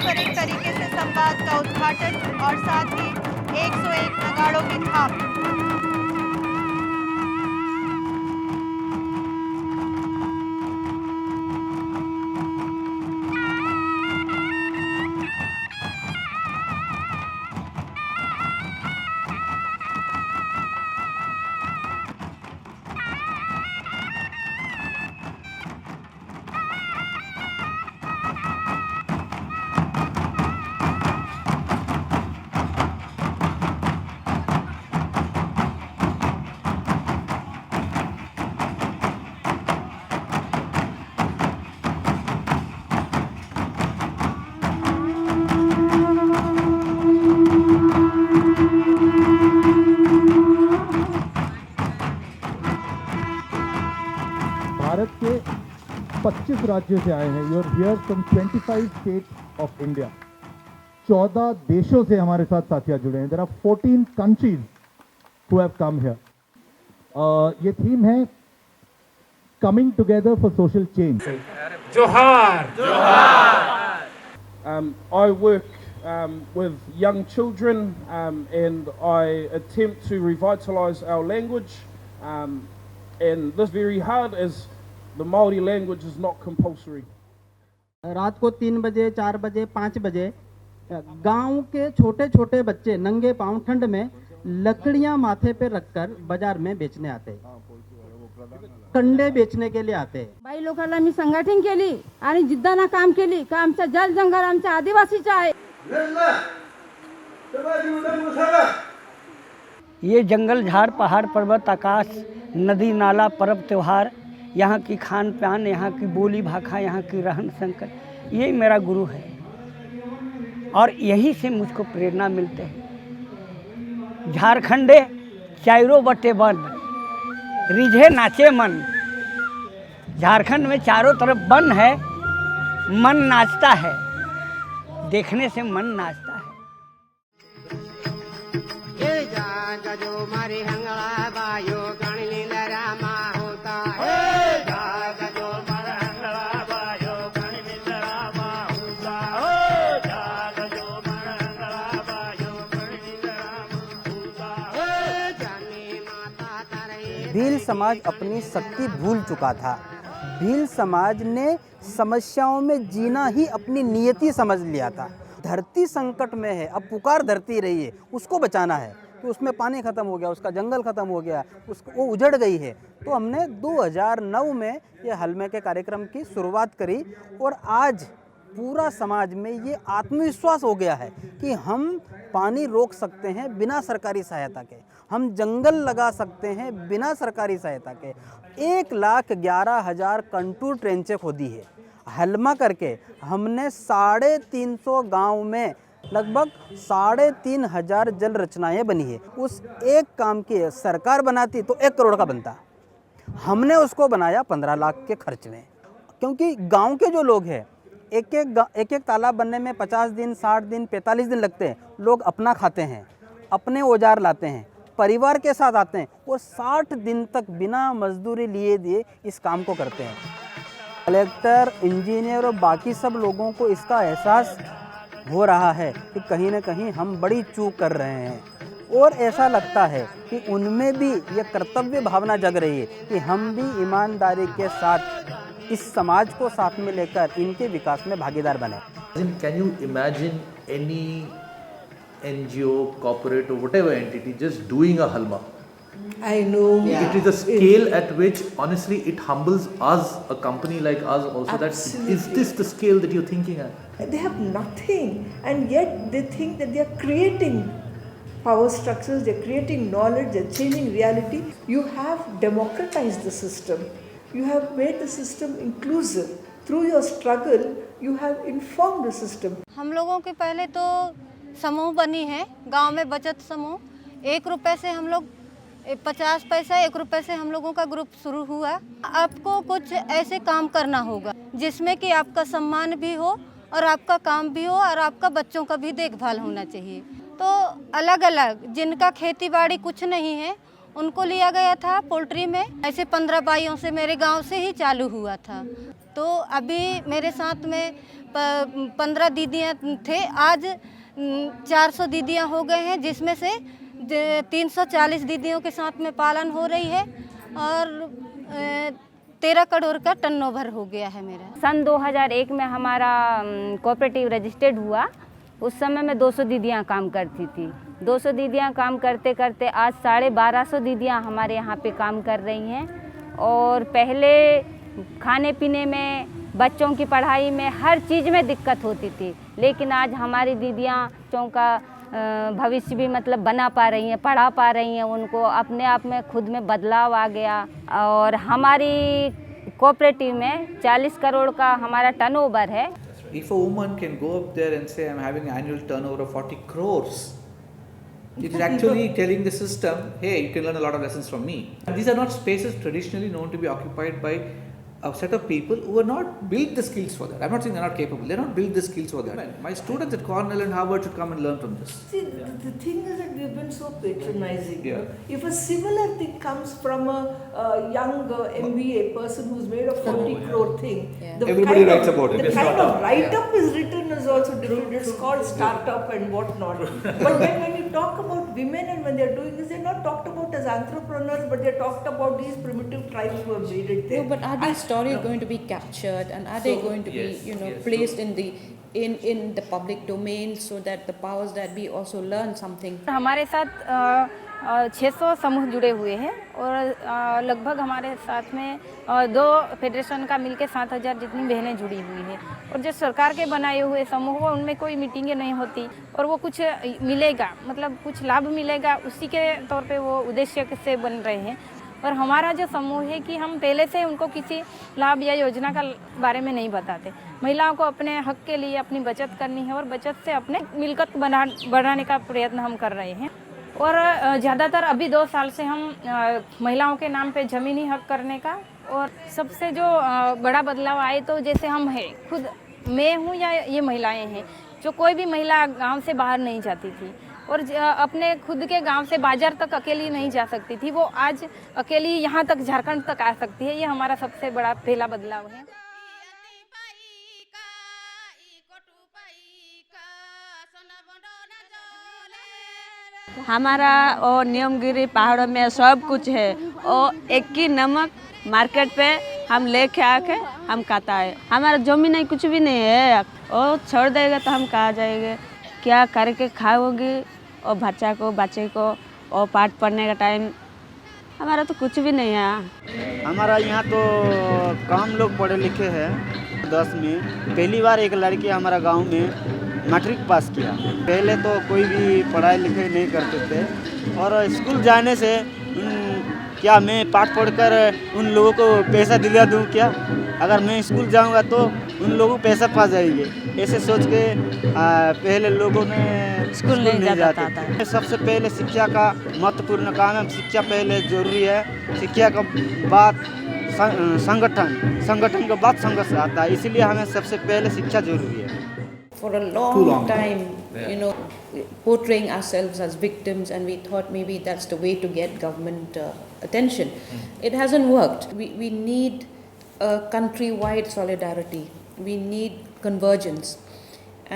पारस्परिक तरीके से संवाद का उद्घाटन और साथ ही 101 नगाड़ों की थाप। भारत के 25 राज्यों से आए हैं। You are here from 25 states of India. 14 देशों से हमारे साथ साथिया जुड़े हैं। There are 14 countries who have come here. ये थीम है coming together for social change. जोहार जोहार। I work with young children and I attempt to revitalize our language, and this is very hard as the Māori language is not compulsory. रात को 3 बजे 4 बजे 5 बजे गांव के छोटे छोटे बच्चे नंगे पांव ठंड में लकड़ियां माथे पे रखकर बाजार में बेचने आते हैं, कंडे बेचने के लिए आते हैं। बाई लोकांना मी संघटन केली आणि जिद्दानं काम केली का आमचा जल जंगल आमच्या आदिवासीचा आहे। ये जंगल झाड़ पहाड़ पर्वत आकाश नदी नाला पर्व त्योहार, यहाँ की खान पान, यहाँ की बोली भाषा, यहाँ की रहन सहन, ये मेरा गुरु है और यहीं से मुझको प्रेरणा मिलते हैं। झारखंडे चारों बटे वन, रिझे नाचे मन। झारखंड में चारों तरफ वन है, मन नाचता है, देखने से मन नाचता है। भील समाज अपनी शक्ति भूल चुका था। भील समाज ने समस्याओं में जीना ही अपनी नियति समझ लिया था। धरती संकट में है, अब पुकार धरती रही है, उसको बचाना है। तो उसमें पानी ख़त्म हो गया, उसका जंगल ख़त्म हो गया, वो उजड़ गई है। तो हमने 2009 में ये हलमे के कार्यक्रम की शुरुआत करी और आज पूरा समाज में ये आत्मविश्वास हो गया है कि हम पानी रोक सकते हैं बिना सरकारी सहायता के, हम जंगल लगा सकते हैं बिना सरकारी सहायता के। 1,11,000 कंटूर ट्रेंचें खोदी है। हलमा करके हमने 350 गांव में लगभग 3,500 जल रचनाएं बनी है। उस एक काम की सरकार बनाती तो 1 करोड़ का बनता, हमने उसको बनाया 15 लाख के खर्च में। क्योंकि गांव के जो लोग हैं, एक एक तालाब बनने में 50 दिन 60 दिन 45 दिन लगते हैं। लोग अपना खाते हैं, अपने औजार लाते हैं, परिवार के साथ आते हैं और 60 दिन तक बिना मजदूरी लिए दिए इस काम को करते हैं। कलेक्टर, इंजीनियर और बाकी सब लोगों को इसका एहसास हो रहा है कि कहीं ना कहीं हम बड़ी चूक कर रहे हैं और ऐसा लगता है कि उनमें भी ये कर्तव्य भावना जग रही है कि हम भी ईमानदारी के साथ इस समाज को साथ में लेकर इनके विकास में भागीदार बने। Can you imagine any NGO, corporate or whatever entity just doing a halma? I know. It is a scale at which honestly it humbles us, a company like us also. That is this the scale that you're thinking at? They have nothing and yet they think that they are creating power structures, they're creating knowledge, they're changing reality. You have democratized the system. You have made the system inclusive. Through your struggle, you have informed the system. हम लोगों के पहले तो समूह बनी है, गांव में बचत समूह। 1 रुपए से हम लोग 50 पैसा 1 रुपए से हम लोगों का ग्रुप शुरू हुआ। आपको कुछ ऐसे काम करना होगा जिसमें कि आपका सम्मान भी हो और आपका काम भी हो और आपका बच्चों का भी देखभाल होना चाहिए। तो अलग अलग जिनका खेती बाड़ी कुछ नहीं है उनको लिया गया था पोल्ट्री में। ऐसे 15 बाइयों से मेरे गांव से ही चालू हुआ था। तो अभी मेरे साथ में 15 दीदियाँ थे, आज 400 दीदियाँ हो गए हैं, जिसमें से 340 दीदियों के साथ में पालन हो रही है और 13 करोड़ का टर्नओवर हो गया है मेरा। सन 2001 में हमारा कोऑपरेटिव रजिस्टर्ड हुआ। उस समय में 200 दीदियाँ काम करती थी। 200 दीदियाँ काम करते करते आज 1250 दीदियाँ हमारे यहाँ पे काम कर रही हैं। और पहले खाने पीने में, बच्चों की पढ़ाई में, हर चीज़ में दिक्कत होती थी, लेकिन आज हमारी दीदियाँ बच्चों का भविष्य भी मतलब बना पा रही हैं, पढ़ा पा रही हैं, उनको अपने आप में खुद में बदलाव आ गया। और हमारी कोऑपरेटिव में 40 करोड़ का हमारा टर्नओवर है। If a woman can go up there and say, I'm having an annual turnover of 40 crores, it is actually telling the system, hey, you can learn a lot of lessons from me. And these are not spaces traditionally known to be occupied by a set of people who are not built the skills for that. I'm not saying they're not capable, they're not built the skills for that. My students at Cornell and Harvard should come and learn from this. See, the thing is that we've been so patronizing. Yeah. If a similar thing comes from a young MBA person who's made a 40 crore thing, the Everybody kind writes of, about it. The It's kind startup. of write-up is written is also different. It's called startup and whatnot. But then when you talk about women and when they're doing this, they're not talked about as entrepreneurs, but they're talked about these primitive tribes who have made it there. No, but are these stories going to be captured, and are they going to be, placed in the public domain so that the powers that be also learn something? हमारे साथ 600 समूह जुड़े हुए हैं और लगभग हमारे साथ में 2 फेडरेशन का मिलके 7000 जितनी बहनें जुड़ी हुई हैं। और जो सरकार के बनाए हुए समूह वो उनमें कोई मीटिंगें नहीं होती और वो कुछ मिलेगा, मतलब कुछ लाभ मिलेगा, उसी के तौर पे वो उद्देश्य से बन रहे हैं। और हमारा जो समूह है कि हम पहले से उनको किसी लाभ या योजना का बारे में नहीं बताते। महिलाओं को अपने हक के लिए अपनी बचत करनी है और बचत से अपने मिलकत बढ़ाने का प्रयत्न हम कर रहे हैं। और ज़्यादातर अभी 2 साल से हम महिलाओं के नाम पे ज़मीनी हक करने का, और सबसे जो बड़ा बदलाव आए तो जैसे हम हैं, खुद मैं हूँ या ये महिलाएं हैं, जो कोई भी महिला गांव से बाहर नहीं जाती थी और अपने खुद के गांव से बाजार तक अकेली नहीं जा सकती थी, वो आज अकेली यहाँ तक झारखंड तक आ सकती है। ये हमारा सबसे बड़ा पहला बदलाव है। हमारा और नियमगिरी पहाड़ों में सब कुछ है और एक ही नमक मार्केट पे हम लेके आके हम खाता है। हमारा जमीन नहीं, कुछ भी नहीं है और छोड़ देगा तो हम कहाँ जाएंगे, क्या करके खाओगे। और बच्चे को और पाठ पढ़ने का टाइम हमारा तो कुछ भी नहीं है। हमारा यहाँ तो कम लोग पढ़े लिखे हैं। 10 में पहली बार एक लड़की हमारा गांव में मैट्रिक पास किया। पहले तो कोई भी पढ़ाई लिखाई नहीं करते थे और स्कूल जाने से क्या मैं पाठ पढ़कर उन लोगों को पैसा दिला दूं क्या? अगर मैं स्कूल जाऊंगा तो उन लोगों को पैसा पा जाएंगे, ऐसे सोच के पहले लोगों ने स्कूल नहीं जाता था। सबसे पहले शिक्षा का महत्वपूर्ण काम है। शिक्षा पहले जरूरी है, शिक्षा के बाद संगठन के बाद संघर्ष आता है, इसीलिए हमें सबसे पहले शिक्षा जरूरी है। For a long time, portraying ourselves as victims, and we thought maybe that's the way to get government attention. It hasn't worked. We need a countrywide solidarity. We need convergence.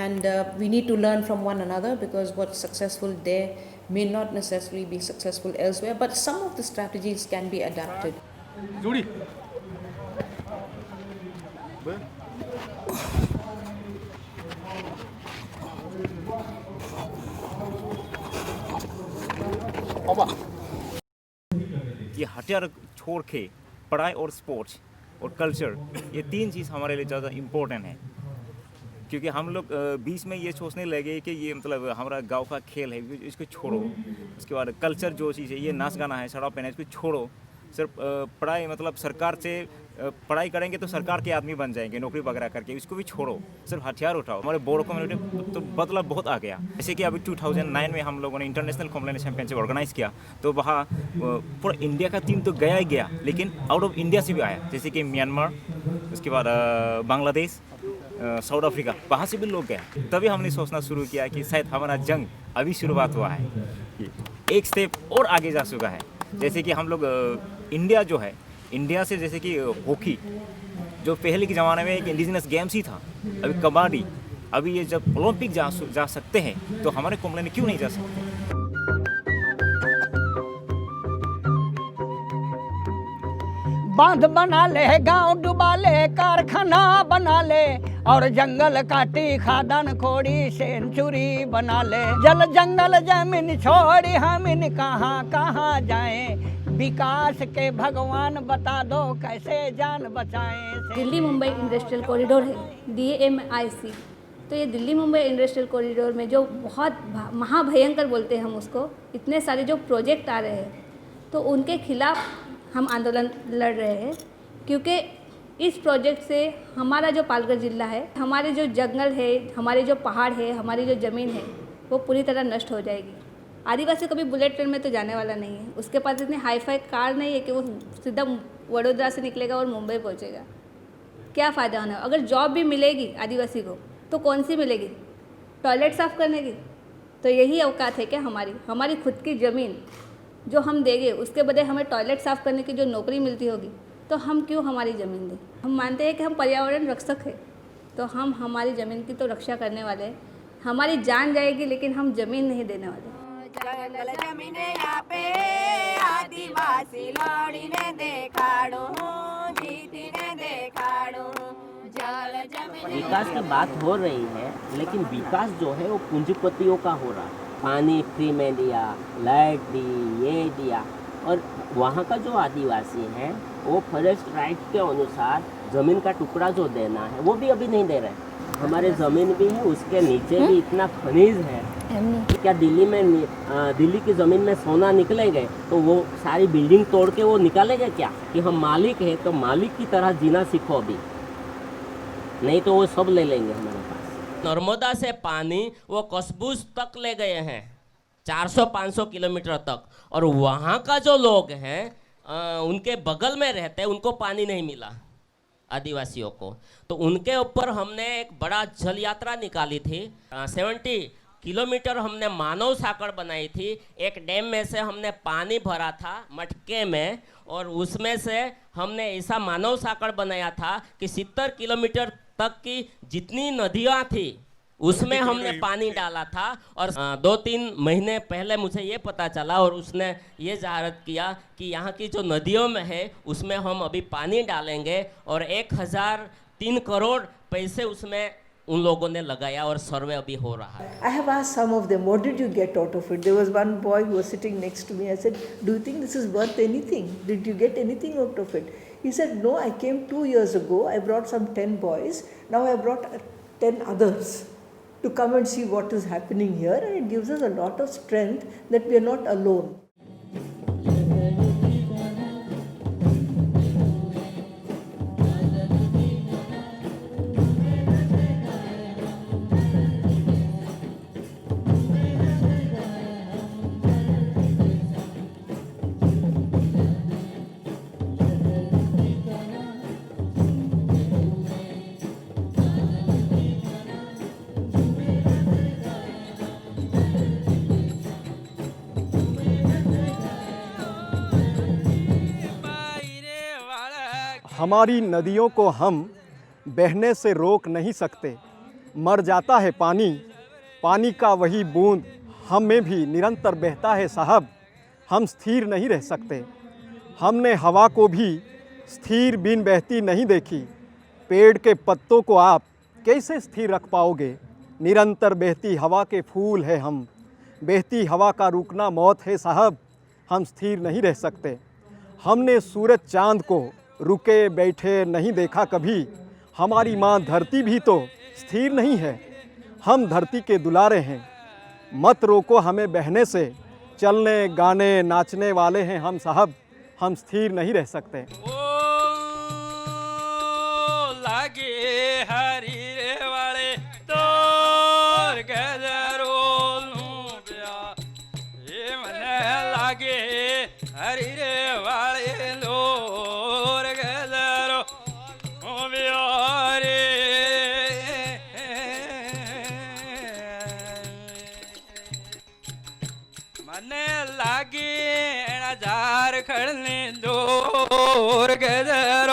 And we need to learn from one another, because what's successful there may not necessarily be successful elsewhere, but some of the strategies can be adapted. Judy. ये हथियार छोड़ के पढ़ाई और sports और culture, ये 3 चीज़ हमारे लिए ज़्यादा इम्पोर्टेंट है। क्योंकि हम लोग बीच में ये सोचने लगे कि ये मतलब हमारा गांव का खेल है, इसको छोड़ो। उसके बाद कल्चर जो चीज़ है, ये नाच गाना है, शराब पीना है, इसको छोड़ो। सिर्फ पढ़ाई, मतलब सरकार से पढ़ाई करेंगे तो सरकार के आदमी बन जाएंगे, नौकरी वगैरह करके, इसको भी छोड़ो, सिर्फ हथियार उठाओ। हमारे बोडो कम्युनिटी तो बदलाव बहुत आ गया। जैसे कि अभी 2009 में हम लोगों ने इंटरनेशनल कॉम्प्लेन चैंपियनशिप ऑर्गेनाइज किया, तो वहाँ पूरा इंडिया का टीम तो गया ही गया, लेकिन आउट ऑफ इंडिया से भी आया, जैसे कि म्यांमार, उसके बाद बांग्लादेश, साउथ अफ्रीका, वहाँ से भी लोग गए। तभी हमने सोचना शुरू किया कि शायद हमारा जंग अभी शुरुआत हुआ है, एक स्टेप और आगे जा चुका है। जैसे कि हम लोग इंडिया जो है, इंडिया से जैसे कि हॉकी जो पहले के ज़माने में एक इंडिजिनस गेम्स ही था, अभी कबड्डी, अभी ये जब ओलंपिक जा सकते हैं तो हमारे कुंभलगढ़ क्यों नहीं जा सकते? बांध बना ले, गांव डुबा ले, कारखाना बना ले, और जंगल काटी खादन खोड़ी सेंचुरी बना ले। जल जंगल जमीन छोड़ी हम इन कहाँ कहाँ जाएं, विकास के भगवान बता दो कैसे जान बचाएं। दिल्ली मुंबई इंडस्ट्रियल कॉरिडोर है, DMIC। तो ये दिल्ली मुंबई इंडस्ट्रियल कॉरिडोर में जो बहुत महाभयंकर बोलते हैं हम उसको, इतने सारे जो प्रोजेक्ट आ रहे हैं, तो उनके खिलाफ हम आंदोलन लड़ रहे हैं, क्योंकि इस प्रोजेक्ट से हमारा जो पालघर जिला है, हमारे जो जंगल है, हमारे जो पहाड़ है, हमारी जो ज़मीन है, वो पूरी तरह नष्ट हो जाएगी। आदिवासी कभी बुलेट ट्रेन में तो जाने वाला नहीं है, उसके पास इतनी हाई-फाई कार नहीं है कि वो सीधा वडोदरा से निकलेगा और मुंबई पहुंचेगा। क्या फ़ायदा होना? अगर जॉब भी मिलेगी आदिवासी को तो कौन सी मिलेगी? टॉयलेट साफ़ करने की? तो यही औकात है कि हमारी खुद की ज़मीन जो हम देंगे, उसके बदले हमें टॉयलेट साफ़ करने की जो नौकरी मिलती होगी, तो हम क्यों हमारी ज़मीन दें? हम मानते हैं कि हम पर्यावरण रक्षक हैं, तो हम हमारी ज़मीन की तो रक्षा करने वाले हैं। हमारी जान जाएगी लेकिन हम ज़मीन नहीं देने वाले। जंगल जमीने यहाँ पे आदिवासी लौड़ीने देखाड़ो, जीतीने देखाड़ो। विकास की बात हो रही है, लेकिन विकास जो है वो पूंजीपतियों का हो रहा है। पानी फ्री में दिया, लाइट दी, ये दिया, और वहाँ का जो आदिवासी है वो फॉरेस्ट राइट के अनुसार ज़मीन का टुकड़ा जो देना है वो भी अभी नहीं दे रहे। हमारे ज़मीन भी है, उसके नीचे भी इतना खनिज है। क्या दिल्ली की ज़मीन में सोना निकलेंगे तो वो सारी बिल्डिंग तोड़ के वो निकालेंगे क्या? कि हम मालिक हैं तो मालिक की तरह जीना सीखो अभी, नहीं तो वो सब ले लेंगे हमारे पास। नर्मदा से पानी वो कस्बूज तक ले गए हैं, 400-500 किलोमीटर तक, और वहाँ का जो लोग हैं उनके बगल में रहते हैं, उनको पानी नहीं मिला आदिवासियों को। तो उनके ऊपर हमने एक बड़ा जल यात्रा निकाली थी, 70 किलोमीटर हमने मानव साकड़ बनाई थी। एक डैम में से हमने पानी भरा था मटके में, और उसमें से हमने ऐसा मानव साकड़ बनाया था कि 70 किलोमीटर तक की जितनी नदियाँ थी उसमें हमने पानी डाला था। और 2-3 महीने पहले मुझे ये पता चला और उसने ये ज़ाहिर किया कि यहाँ की जो नदियों में है उसमें हम अभी पानी डालेंगे, और 1003 करोड़ पैसे उसमें उन लोगों ने लगाया और सर्वे अभी हो रहा है। I have asked some of them, what did you get out of it? There was one boy who was sitting next to me. I said, do you think this is worth anything? Did you get anything out of it? He said, no, I came 2 years ago. I brought some 10 boys. Now I brought 10 others to come and see what is happening here. And it gives us a lot of strength that we are not alone. हमारी नदियों को हम बहने से रोक नहीं सकते, मर जाता है पानी, पानी का वही बूंद हम में भी निरंतर बहता है साहब, हम स्थिर नहीं रह सकते। हमने हवा को भी स्थिर बिन बहती नहीं देखी, पेड़ के पत्तों को आप कैसे स्थिर रख पाओगे? निरंतर बहती हवा के फूल है हम, बहती हवा का रुकना मौत है साहब, हम स्थिर नहीं रह सकते। हमने सूरज चांद को रुके बैठे नहीं देखा कभी, हमारी माँ धरती भी तो स्थिर नहीं है, हम धरती के दुलारे हैं, मत रोको हमें बहने से, चलने गाने नाचने वाले हैं हम साहब, हम स्थिर नहीं रह सकते। लागे हरी रे वाले तोर गजरो लूबिया, ये मने लागे हरी रे वाले लोर गजरो रे, मने लागे जा खड़ने दो और गजर